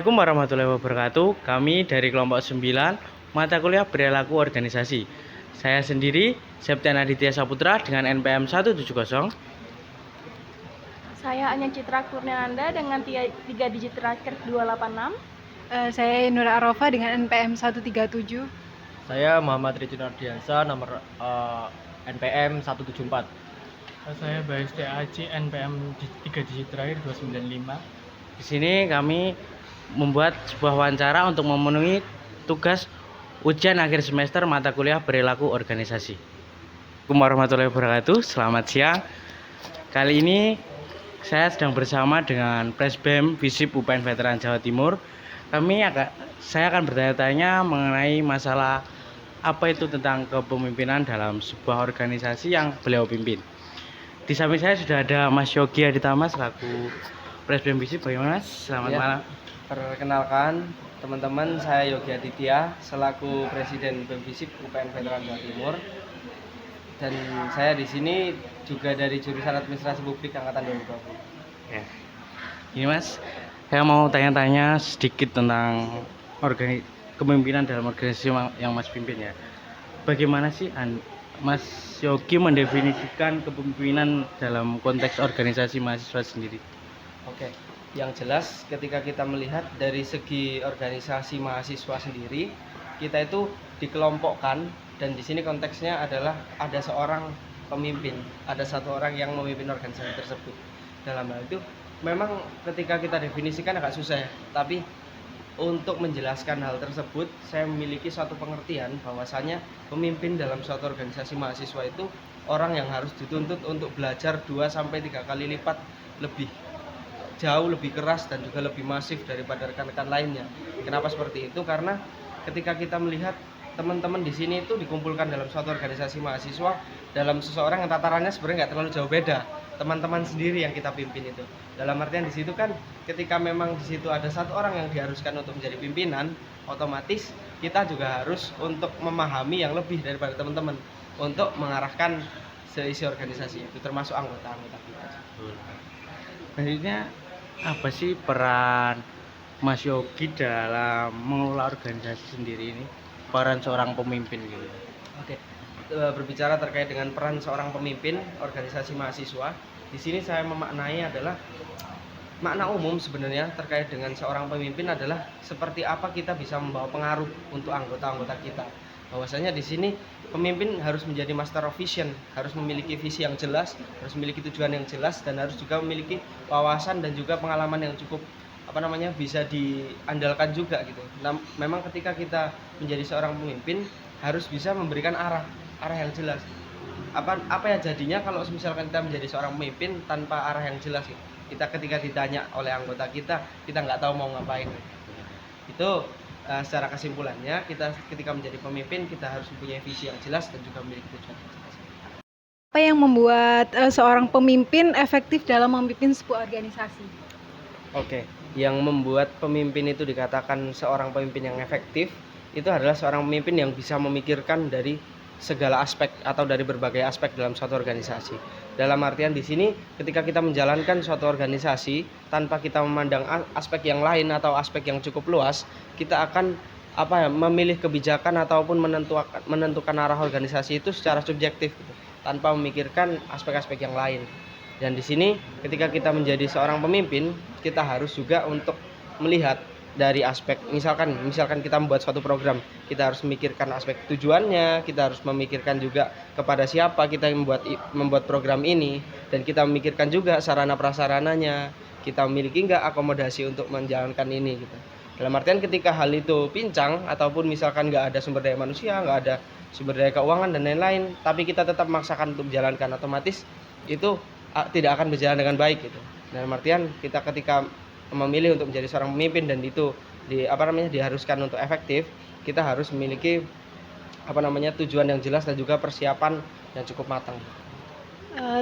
Assalamualaikum warahmatullahi wabarakatuh. Kami dari kelompok 9 mata kuliah perilaku organisasi. Saya sendiri Septian Aditya Saputra dengan NPM 170. Saya Anya Citra Kurnianda dengan 3 digit terakhir 286. Saya Nura Arofa dengan NPM 137. Saya Muhammad Rizky Ardiansa nomor NPM 174. Saya Baes TAC NPM 3 digit terakhir 295. Di sini kami membuat sebuah wawancara untuk memenuhi tugas ujian akhir semester mata kuliah perilaku organisasi. Assalamualaikum warahmatullahi wabarakatuh. Selamat siang. Kali ini saya sedang bersama dengan Presbem Visip UPN Veteran Jawa Timur. Saya akan bertanya-tanya mengenai masalah apa itu tentang kepemimpinan dalam sebuah organisasi yang beliau pimpin. Di samping saya sudah ada Mas Yogi Aditama selaku Presbem Visip. Bagaimana Mas? Selamat malam. Perkenalkan teman-teman, saya Yogi Aditya selaku Presiden BEM Visip UPN Veteran Jawa Timur. Dan saya di sini juga dari jurusan Administrasi Publik angkatan 2020. Ya. Ini Mas, saya mau tanya-tanya sedikit tentang kepemimpinan dalam organisasi yang Mas pimpin ya. Bagaimana sih Mas Yogi mendefinisikan kepemimpinan dalam konteks organisasi mahasiswa sendiri? Oke, yang jelas ketika kita melihat dari segi organisasi mahasiswa sendiri, kita itu dikelompokkan dan di sini konteksnya adalah ada seorang pemimpin, ada satu orang yang memimpin organisasi tersebut. Dalam hal itu memang ketika kita definisikan agak susah ya, tapi untuk menjelaskan hal tersebut saya memiliki suatu pengertian bahwasanya pemimpin dalam suatu organisasi mahasiswa itu orang yang harus dituntut untuk belajar 2-3 kali lipat lebih jauh lebih keras dan juga lebih masif daripada rekan-rekan lainnya. Kenapa seperti itu? Karena ketika kita melihat teman-teman di sini itu dikumpulkan dalam suatu organisasi mahasiswa dalam seseorang yang tatarannya sebenarnya nggak terlalu jauh beda, teman-teman sendiri yang kita pimpin itu. Dalam artian di situ kan ketika memang di situ ada satu orang yang diharuskan untuk menjadi pimpinan, otomatis kita juga harus untuk memahami yang lebih daripada teman-teman untuk mengarahkan seisi organisasi itu termasuk anggota-anggota kita. Selanjutnya apa sih peran Mas Yogi dalam mengelola organisasi sendiri ini? Peran seorang pemimpin gitu. Oke, berbicara terkait dengan peran seorang pemimpin organisasi mahasiswa, di sini saya memaknai adalah makna umum sebenarnya terkait dengan seorang pemimpin adalah seperti apa kita bisa membawa pengaruh untuk anggota-anggota kita. Bahwasanya di sini pemimpin harus menjadi master of vision, harus memiliki visi yang jelas, harus memiliki tujuan yang jelas dan harus juga memiliki wawasan dan juga pengalaman yang cukup bisa diandalkan juga gitu. Nah, memang ketika kita menjadi seorang pemimpin harus bisa memberikan arah yang jelas. Apa ya jadinya kalau misalkan kita menjadi seorang pemimpin tanpa arah yang jelas gitu. Kita ketika ditanya oleh anggota kita nggak tahu mau ngapain. Itu secara kesimpulannya kita ketika menjadi pemimpin kita harus mempunyai visi yang jelas dan juga memiliki tujuan yang jelas. Apa yang membuat seorang pemimpin efektif dalam memimpin sebuah organisasi? Oke, yang membuat pemimpin itu dikatakan seorang pemimpin yang efektif itu adalah seorang pemimpin yang bisa memikirkan dari segala aspek atau dari berbagai aspek dalam suatu organisasi. Dalam artian di sini ketika kita menjalankan suatu organisasi tanpa kita memandang aspek yang lain atau aspek yang cukup luas, kita akan memilih kebijakan ataupun menentukan arah organisasi itu secara subjektif gitu, tanpa memikirkan aspek-aspek yang lain. Dan di sini ketika kita menjadi seorang pemimpin, kita harus juga untuk melihat dari aspek misalkan kita membuat suatu program, kita harus memikirkan aspek tujuannya, kita harus memikirkan juga kepada siapa kita membuat program ini, dan kita memikirkan juga sarana prasarananya, kita memiliki nggak akomodasi untuk menjalankan ini gitu. Dalam artian ketika hal itu pincang ataupun misalkan nggak ada sumber daya manusia, nggak ada sumber daya keuangan dan lain-lain, tapi kita tetap memaksakan untuk menjalankan, otomatis itu tidak akan berjalan dengan baik gitu. Dalam artian kita ketika memilih untuk menjadi seorang pemimpin dan itu diharuskan untuk efektif, kita harus memiliki tujuan yang jelas dan juga persiapan yang cukup matang.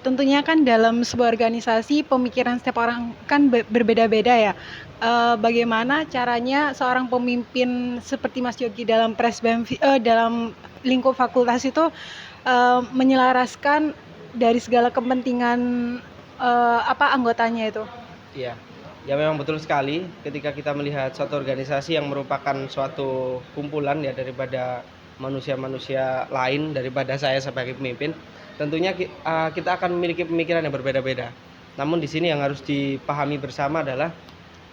Tentunya kan dalam sebuah organisasi pemikiran setiap orang kan berbeda-beda ya. Bagaimana caranya seorang pemimpin seperti Mas Yogi dalam Presbem dalam lingkup fakultas itu menyelaraskan dari segala kepentingan anggotanya itu? Iya. Ya memang betul sekali ketika kita melihat suatu organisasi yang merupakan suatu kumpulan ya daripada manusia-manusia lain daripada saya sebagai pemimpin, tentunya kita akan memiliki pemikiran yang berbeda-beda. Namun di sini yang harus dipahami bersama adalah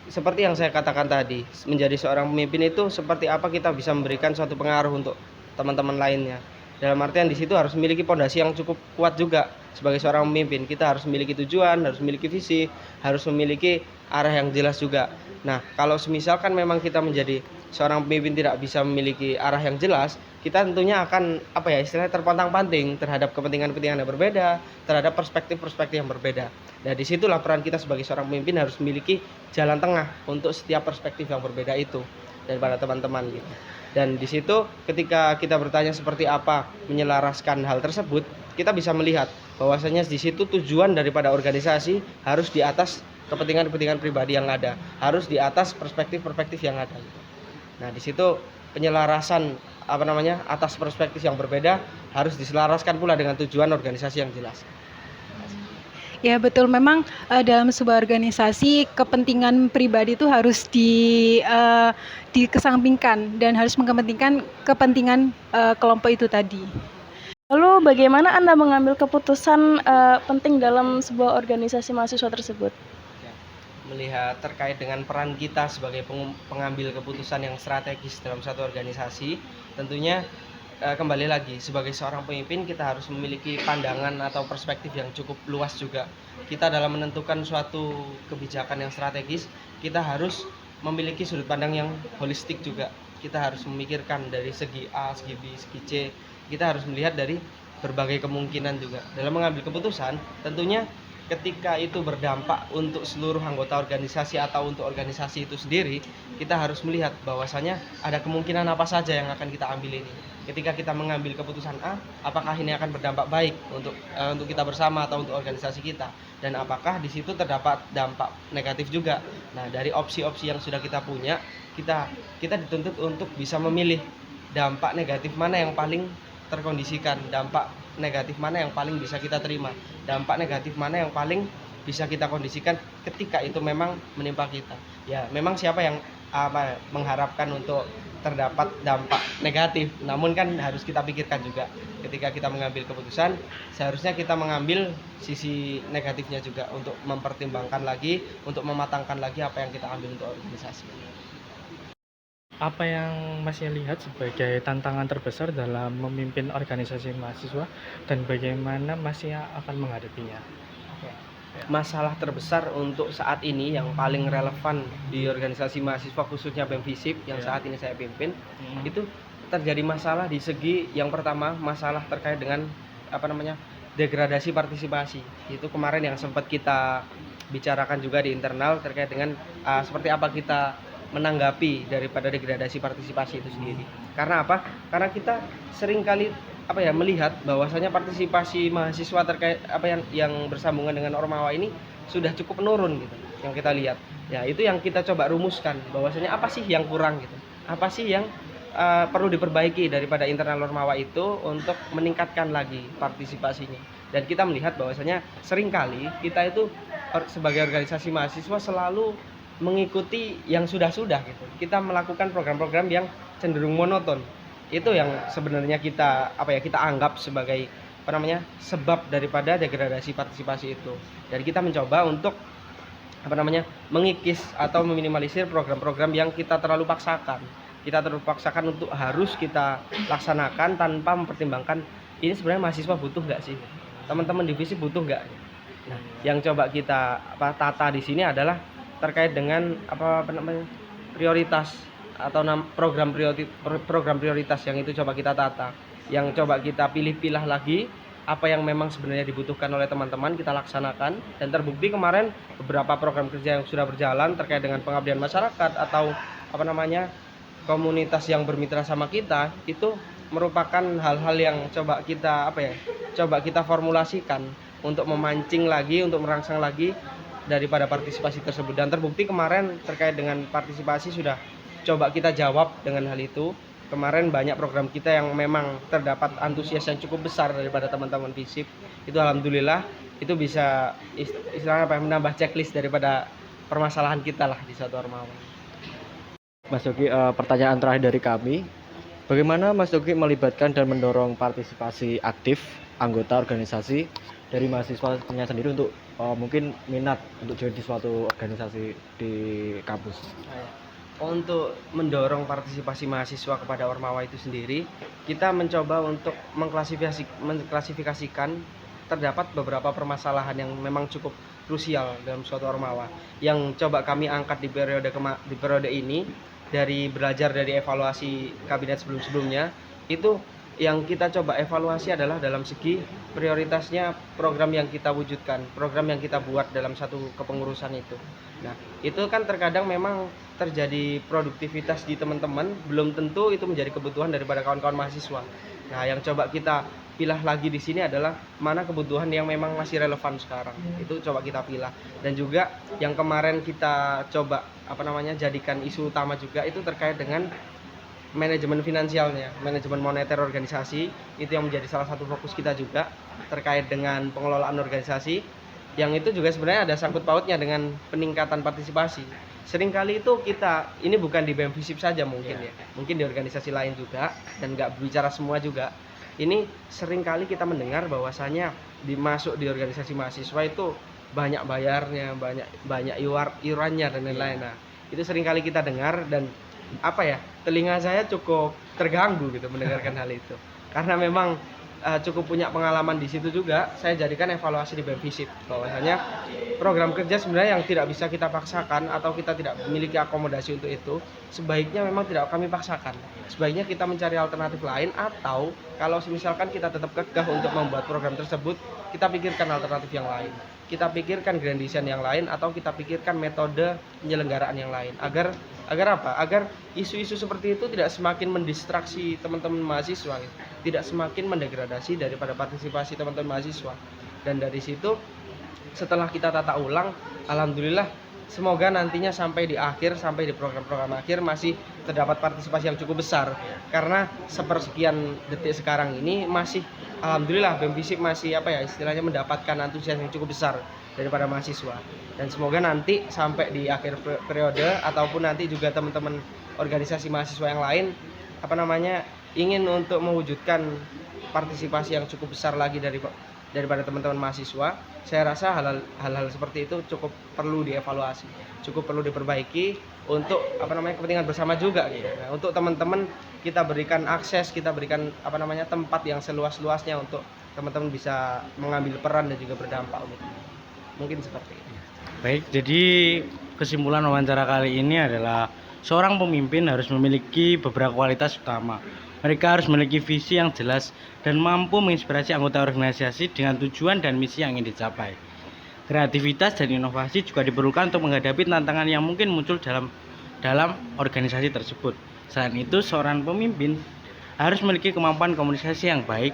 seperti yang saya katakan tadi, menjadi seorang pemimpin itu seperti apa kita bisa memberikan suatu pengaruh untuk teman-teman lainnya. Dalam artian di situ harus memiliki pondasi yang cukup kuat juga sebagai seorang pemimpin. Kita harus memiliki tujuan, harus memiliki visi, harus memiliki arah yang jelas juga. Nah, kalau misalkan memang kita menjadi seorang pemimpin tidak bisa memiliki arah yang jelas, kita tentunya akan istilahnya terpontang-panting terhadap kepentingan-kepentingan yang berbeda, terhadap perspektif-perspektif yang berbeda. Nah, disitulah peran kita sebagai seorang pemimpin harus memiliki jalan tengah untuk setiap perspektif yang berbeda itu daripada teman-teman gitu. Dan di situ ketika kita bertanya seperti apa menyelaraskan hal tersebut, kita bisa melihat bahwasanya di situ tujuan daripada organisasi harus di atas kepentingan-kepentingan pribadi yang ada, harus di atas perspektif-perspektif yang ada. Nah, di situ penyelarasan atas perspektif yang berbeda harus diselaraskan pula dengan tujuan organisasi yang jelas. Ya betul, memang dalam sebuah organisasi kepentingan pribadi itu harus dikesampingkan dan harus mengepentingkan kepentingan kelompok itu tadi. Lalu bagaimana Anda mengambil keputusan penting dalam sebuah organisasi mahasiswa tersebut? Melihat terkait dengan peran kita sebagai pengambil keputusan yang strategis dalam satu organisasi, tentunya kembali lagi sebagai seorang pemimpin kita harus memiliki pandangan atau perspektif yang cukup luas juga. Kita dalam menentukan suatu kebijakan yang strategis, kita harus memiliki sudut pandang yang holistik juga. Kita harus memikirkan dari segi A, segi B, segi C. Kita harus melihat dari berbagai kemungkinan juga. Dalam mengambil keputusan, tentunya ketika itu berdampak untuk seluruh anggota organisasi atau untuk organisasi itu sendiri, kita harus melihat bahwasanya ada kemungkinan apa saja yang akan kita ambil ini. Ketika kita mengambil keputusan A, apakah ini akan berdampak baik untuk kita bersama atau untuk organisasi kita, dan apakah di situ terdapat dampak negatif juga. Nah, dari opsi-opsi yang sudah kita punya, kita dituntut untuk bisa memilih dampak negatif mana yang paling terkondisikan, dampak negatif mana yang paling bisa kita terima, dampak negatif mana yang paling bisa kita kondisikan ketika itu memang menimpa kita. Ya, memang siapa yang mengharapkan untuk terdapat dampak negatif, namun kan harus kita pikirkan juga ketika kita mengambil keputusan, seharusnya kita mengambil sisi negatifnya juga untuk mempertimbangkan lagi, untuk mematangkan lagi apa yang kita ambil untuk organisasi. Apa yang Masnya lihat sebagai tantangan terbesar dalam memimpin organisasi mahasiswa dan bagaimana Masnya akan menghadapinya? Masalah terbesar untuk saat ini yang paling relevan di organisasi mahasiswa khususnya BEM FISIP yang saat ini saya pimpin, itu terjadi masalah di segi yang pertama, masalah terkait dengan degradasi partisipasi. Itu kemarin yang sempat kita bicarakan juga di internal terkait dengan seperti apa kita menanggapi daripada degradasi partisipasi itu sendiri. Karena apa? Karena kita seringkali melihat bahwasanya partisipasi mahasiswa terkait yang bersambungan dengan Ormawa ini sudah cukup menurun gitu. Yang kita lihat. Ya, itu yang kita coba rumuskan bahwasanya apa sih yang kurang gitu. Apa sih yang perlu diperbaiki daripada internal Ormawa itu untuk meningkatkan lagi partisipasinya. Dan kita melihat bahwasanya seringkali kita itu sebagai organisasi mahasiswa selalu mengikuti yang sudah-sudah gitu. Kita melakukan program-program yang cenderung monoton. Itu yang sebenarnya kita anggap sebagai sebab daripada degradasi partisipasi itu. Dan kita mencoba untuk mengikis atau meminimalisir program-program yang kita terlalu paksakan. Kita terlalu paksakan untuk harus kita laksanakan tanpa mempertimbangkan ini sebenarnya mahasiswa butuh nggak sih? Teman-teman divisi butuh nggak? Nah, yang coba kita tata di sini adalah terkait dengan prioritas atau program prioritas yang itu coba kita tata, yang coba kita pilih-pilih lagi apa yang memang sebenarnya dibutuhkan oleh teman-teman kita laksanakan. Dan terbukti kemarin beberapa program kerja yang sudah berjalan terkait dengan pengabdian masyarakat atau komunitas yang bermitra sama kita itu merupakan hal-hal yang coba kita formulasikan untuk memancing lagi, untuk merangsang lagi daripada partisipasi tersebut. Dan terbukti kemarin terkait dengan partisipasi sudah coba kita jawab dengan hal itu. Kemarin banyak program kita yang memang terdapat antusias yang cukup besar daripada teman-teman FISIP. Itu alhamdulillah itu bisa istilahnya menambah checklist daripada permasalahan kita lah di suatu ormawa. Mas Yogi, pertanyaan terakhir dari kami, bagaimana Mas Yogi melibatkan dan mendorong partisipasi aktif anggota organisasi dari mahasiswanya sendiri untuk mungkin minat untuk join di suatu organisasi di kampus? Untuk mendorong partisipasi mahasiswa kepada ormawa itu sendiri, kita mencoba untuk mengklasifikasikan terdapat beberapa permasalahan yang memang cukup krusial dalam suatu ormawa yang coba kami angkat di periode ini. Dari belajar dari evaluasi kabinet sebelum-sebelumnya, itu yang kita coba evaluasi adalah dalam segi prioritasnya program yang kita wujudkan, program yang kita buat dalam satu kepengurusan itu. Nah, itu kan terkadang memang terjadi produktivitas di teman-teman, belum tentu itu menjadi kebutuhan daripada kawan-kawan mahasiswa. Nah, yang coba kita pilah lagi di sini adalah mana kebutuhan yang memang masih relevan sekarang. Itu coba kita pilah. Dan juga yang kemarin kita coba jadikan isu utama juga itu terkait dengan manajemen finansialnya, manajemen moneter organisasi. Itu yang menjadi salah satu fokus kita juga terkait dengan pengelolaan organisasi, yang itu juga sebenarnya ada sangkut pautnya dengan peningkatan partisipasi. Seringkali itu kita, ini bukan di BEM FISIP saja mungkin ya, mungkin di organisasi lain juga, dan nggak bicara semua juga. Ini seringkali kita mendengar bahwasanya dimasuk di organisasi mahasiswa itu banyak bayarnya, banyak iurannya dan lain-lain. Nah, itu seringkali kita dengar dan telinga saya cukup terganggu gitu mendengarkan hal itu. Karena memang cukup punya pengalaman di situ juga, saya jadikan evaluasi di BEM FISIP bahwasanya program kerja sebenarnya yang tidak bisa kita paksakan atau kita tidak memiliki akomodasi untuk itu, sebaiknya memang tidak kami paksakan. Sebaiknya kita mencari alternatif lain, atau kalau misalkan kita tetap kekeh untuk membuat program tersebut, kita pikirkan alternatif yang lain. Kita pikirkan grand design yang lain, atau kita pikirkan metode penyelenggaraan yang lain. Agar apa? Agar isu-isu seperti itu tidak semakin mendistraksi teman-teman mahasiswa, tidak semakin mendegradasi daripada partisipasi teman-teman mahasiswa. Dan dari situ, setelah kita tata ulang, alhamdulillah semoga nantinya sampai di akhir, sampai di program-program akhir masih terdapat partisipasi yang cukup besar. Karena sepersekian detik sekarang ini masih alhamdulillah BEM FISIP masih istilahnya mendapatkan antusias yang cukup besar daripada mahasiswa. Dan semoga nanti sampai di akhir periode ataupun nanti juga teman-teman organisasi mahasiswa yang lain ingin untuk mewujudkan partisipasi yang cukup besar lagi daripada teman-teman mahasiswa. Saya rasa hal-hal seperti itu cukup perlu dievaluasi, cukup perlu diperbaiki untuk kepentingan bersama juga gitu. Nah, untuk teman-teman kita berikan akses, kita berikan tempat yang seluas-luasnya untuk teman-teman bisa mengambil peran dan juga berdampak untuk mungkin seperti itu. Baik, jadi kesimpulan wawancara kali ini adalah seorang pemimpin harus memiliki beberapa kualitas utama. Mereka harus memiliki visi yang jelas dan mampu menginspirasi anggota organisasi dengan tujuan dan misi yang ingin dicapai. Kreativitas dan inovasi juga diperlukan untuk menghadapi tantangan yang mungkin muncul dalam organisasi tersebut. Selain itu, seorang pemimpin harus memiliki kemampuan komunikasi yang baik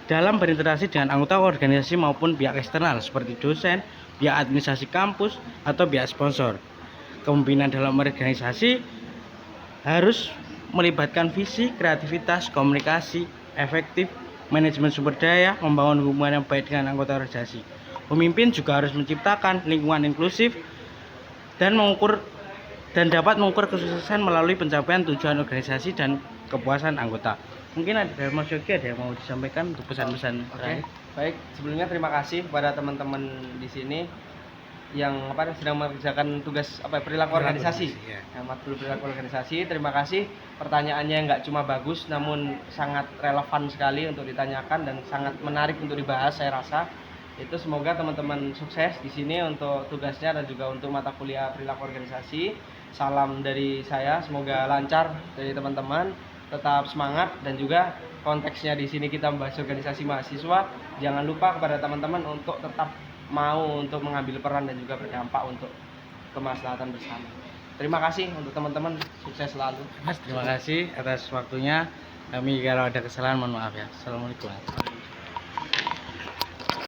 dalam berinteraksi dengan anggota organisasi maupun pihak eksternal seperti dosen, pihak administrasi kampus, atau pihak sponsor. Kepemimpinan dalam organisasi harus melibatkan visi, kreativitas, komunikasi, efektif, manajemen sumber daya, membangun hubungan yang baik dengan anggota organisasi. Pemimpin juga harus menciptakan lingkungan inklusif dan dapat mengukur kesuksesan melalui pencapaian tujuan organisasi dan kepuasan anggota. Mungkin ada dari Mas Yogi ada yang mau disampaikan untuk pesan-pesan terakhir. Baik, sebelumnya terima kasih kepada teman-teman di sini yang sedang mengerjakan tugas perilaku organisasi. Matkul perilaku organisasi. Terima kasih. Pertanyaannya nggak cuma bagus, namun sangat relevan sekali untuk ditanyakan dan sangat menarik untuk dibahas. Saya rasa itu semoga teman-teman sukses di sini untuk tugasnya dan juga untuk mata kuliah perilaku organisasi. Salam dari saya, semoga lancar dari teman-teman. Tetap semangat, dan juga konteksnya di sini kita membahas organisasi mahasiswa. Jangan lupa kepada teman-teman untuk tetap mau untuk mengambil peran dan juga berdampak untuk kemaslahatan bersama. Terima kasih untuk teman-teman, sukses selalu. Mas, terima kasih atas waktunya. Kami kalau ada kesalahan mohon maaf ya. Assalamualaikum.